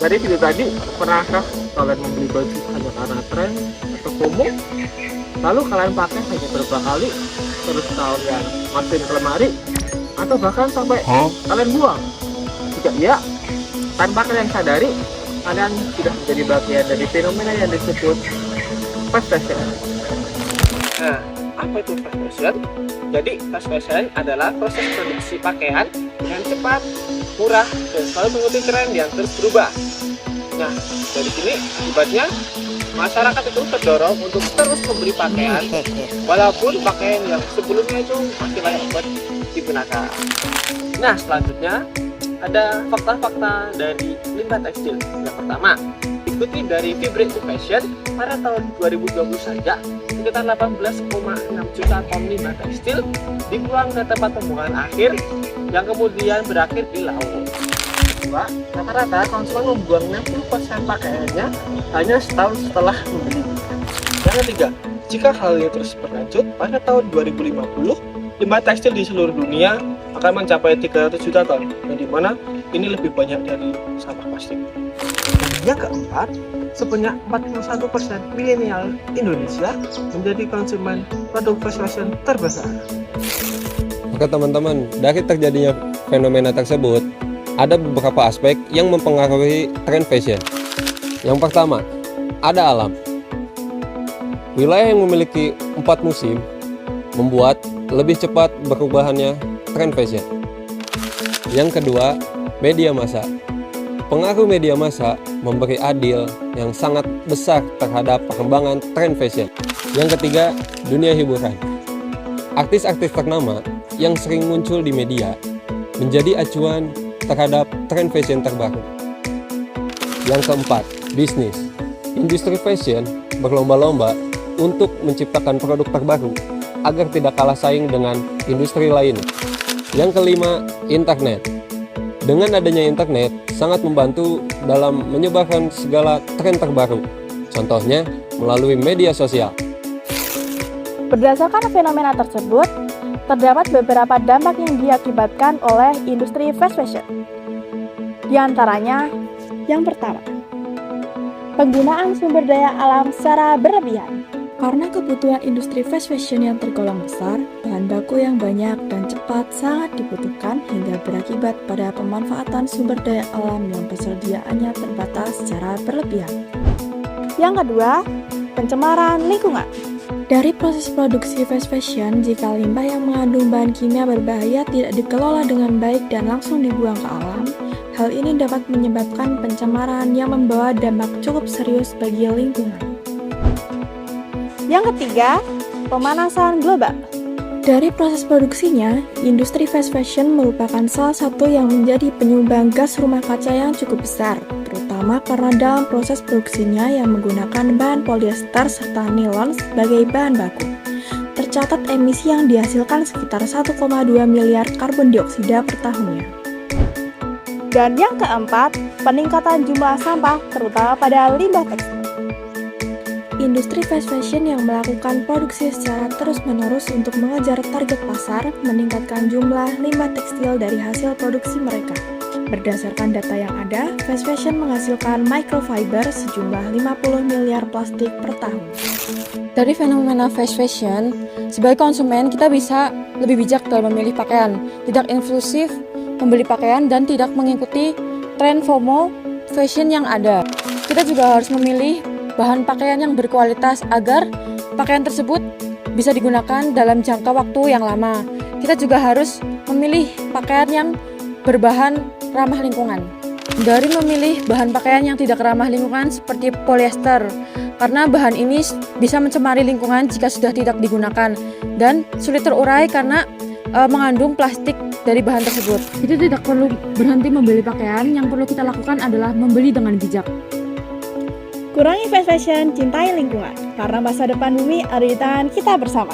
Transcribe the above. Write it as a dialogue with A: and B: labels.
A: dari video tadi, pernahkah kalian membeli baju hanya karena tren atau FOMO? Lalu kalian pakai hanya beberapa kali, terus kalian masukin ke lemari, atau bahkan sampai kalian buang? Jika iya, tanpa kalian sadari, kalian sudah menjadi bagian dari fenomena yang disebut fast fashion. Nah, apa itu fast fashion? Jadi fast fashion adalah proses produksi pakaian dengan cepat, murah, dan selalu mengikuti tren yang terus berubah. Nah, dari sini akibatnya masyarakat itu terdorong untuk terus membeli pakaian, walaupun pakaian yang sebelumnya itu masih layak buat digunakan. Nah, selanjutnya ada fakta-fakta dari limbah tekstil. Yang pertama, ikuti dari Vibrate to Fashion, pada tahun 2020 saja sekitar 18,6 juta ton limbah tekstil dibuang ke tempat pembuangan akhir yang kemudian berakhir di laut. Kedua, rata-rata konsumen membuang 60% pakaiannya hanya setahun setelah membeli. Yang ketiga, jika hal ini terus berlanjut, pada tahun 2050 limbah tekstil di seluruh dunia akan mencapai 300 juta ton, yang dimana ini lebih banyak dari sampah plastik. Dan yang keempat, sebanyak 41% milenial Indonesia menjadi konsumen produk fast fashion terbesar.
B: Oke teman-teman, dari terjadinya fenomena tersebut, ada beberapa aspek yang mempengaruhi tren fashion. Yang pertama, ada alam. Wilayah yang memiliki 4 musim membuat lebih cepat berubahannya tren fashion. Yang kedua, media massa. Pengaruh media massa memberi andil yang sangat besar terhadap perkembangan tren fashion. Yang ketiga, dunia hiburan. Artis-artis ternama yang sering muncul di media menjadi acuan terhadap tren fashion terbaru. Yang keempat, bisnis. Industri fashion berlomba-lomba untuk menciptakan produk terbaru agar tidak kalah saing dengan industri lain. Yang kelima, internet. Dengan adanya internet, sangat membantu dalam menyebarkan segala tren terbaru. Contohnya, melalui media sosial.
C: Berdasarkan fenomena tersebut, terdapat beberapa dampak yang diakibatkan oleh industri fast fashion. Di antaranya, yang pertama, penggunaan sumber daya alam secara berlebihan. Karena kebutuhan industri fast fashion yang tergolong besar, bahan baku yang banyak dan cepat sangat dibutuhkan hingga berakibat pada pemanfaatan sumber daya alam yang persediaannya terbatas secara berlebihan. Yang kedua, pencemaran lingkungan. Dari proses produksi fast fashion, jika limbah yang mengandung bahan kimia berbahaya tidak dikelola dengan baik dan langsung dibuang ke alam, hal ini dapat menyebabkan pencemaran yang membawa dampak cukup serius bagi lingkungan. Yang ketiga, pemanasan global. Dari proses produksinya, industri fast fashion merupakan salah satu yang menjadi penyumbang gas rumah kaca yang cukup besar, terutama karena dalam proses produksinya yang menggunakan bahan polyester serta nilon sebagai bahan baku. Tercatat emisi yang dihasilkan sekitar 1,2 miliar karbon dioksida per tahunnya. Dan yang keempat, peningkatan jumlah sampah terutama pada limbah tekstil. Industri fast fashion yang melakukan produksi secara terus-menerus untuk mengejar target pasar meningkatkan jumlah limbah tekstil dari hasil produksi mereka. Berdasarkan data yang ada, fast fashion menghasilkan microfiber sejumlah 50 miliar plastik per tahun.
D: Dari fenomena fast fashion, sebagai konsumen kita bisa lebih bijak dalam memilih pakaian, tidak impulsif membeli pakaian dan tidak mengikuti tren FOMO fashion yang ada. Kita juga harus memilih bahan pakaian yang berkualitas agar pakaian tersebut bisa digunakan dalam jangka waktu yang lama. Kita juga harus memilih pakaian yang berbahan ramah lingkungan. Dari memilih bahan pakaian yang tidak ramah lingkungan seperti polyester, karena bahan ini bisa mencemari lingkungan jika sudah tidak digunakan dan sulit terurai karena mengandung plastik dari bahan tersebut. Kita tidak perlu berhenti membeli pakaian, yang perlu kita lakukan adalah membeli dengan bijak.
C: Kurangi fast fashion, cintai lingkungan, karena masa depan bumi ada di tangan kita bersama.